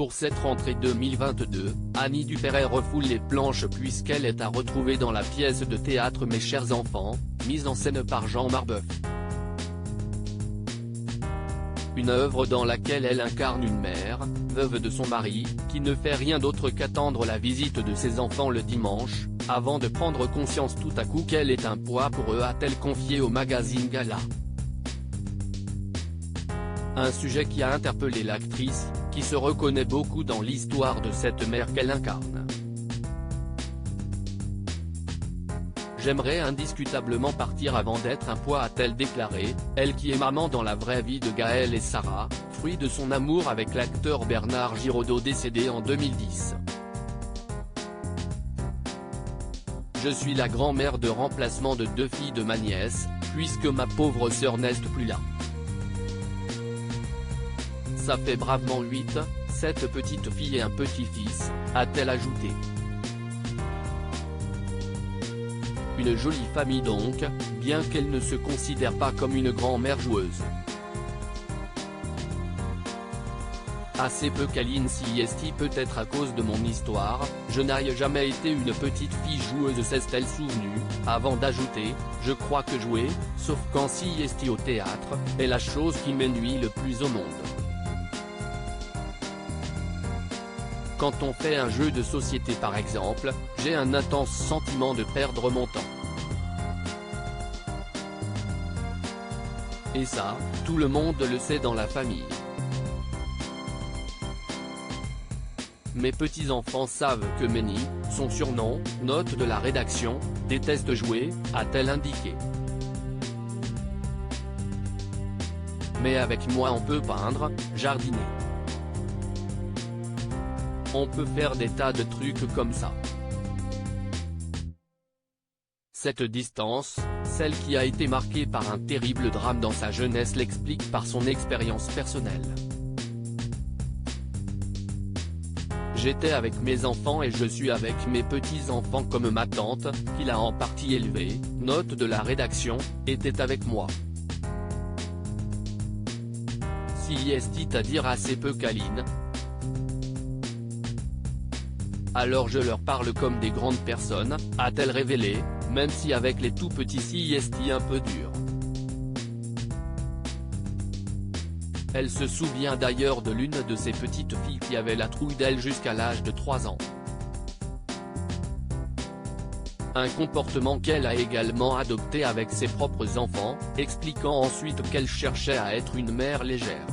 Pour cette rentrée 2022, Annie Dupéret refoule les planches puisqu'elle est à retrouver dans la pièce de théâtre Mes chers enfants, mise en scène par Jean Marbeuf. Une œuvre dans laquelle elle incarne une mère, veuve de son mari, qui ne fait rien d'autre qu'attendre la visite de ses enfants le dimanche, avant de prendre conscience tout à coup qu'elle est un poids pour eux, a-t-elle confié au magazine Gala. Un sujet qui a interpellé l'actrice, qui se reconnaît beaucoup dans l'histoire de cette mère qu'elle incarne. J'aimerais indiscutablement partir avant d'être un poids, a-t-elle déclaré, elle qui est maman dans la vraie vie de Gaël et Sarah, fruit de son amour avec l'acteur Bernard Giraudot décédé en 2010. Je suis la grand-mère de remplacement de 2 filles de ma nièce, puisque ma pauvre sœur n'est plus là. Ça fait bravement 8, 7 petites filles et un petit-fils, a-t-elle ajouté. Une jolie famille donc, bien qu'elle ne se considère pas comme une grand-mère joueuse. Assez peu câline si est peut-être à cause de mon histoire, je n'ai jamais été une petite fille joueuse, s'est-elle souvenue, avant d'ajouter, je crois que jouer, sauf quand si est au théâtre, est la chose qui m'ennuie le plus au monde. Quand on fait un jeu de société par exemple, j'ai un intense sentiment de perdre mon temps. Et ça, tout le monde le sait dans la famille. Mes petits-enfants savent que Ménie, son surnom, note de la rédaction, déteste jouer, a-t-elle indiqué. Mais avec moi on peut peindre, jardiner. On peut faire des tas de trucs comme ça. Cette distance, celle qui a été marquée par un terrible drame dans sa jeunesse, l'explique par son expérience personnelle. J'étais avec mes enfants et je suis avec mes petits-enfants comme ma tante, qui l'a en partie élevé, note de la rédaction, était avec moi. Si est à dire assez peu câline. Alors je leur parle comme des grandes personnes, a-t-elle révélé, même si avec les tout petits si est un peu dur. Elle se souvient d'ailleurs de l'une de ses petites filles qui avait la trouille d'elle jusqu'à l'âge de 3 ans. Un comportement qu'elle a également adopté avec ses propres enfants, expliquant ensuite qu'elle cherchait à être une mère légère.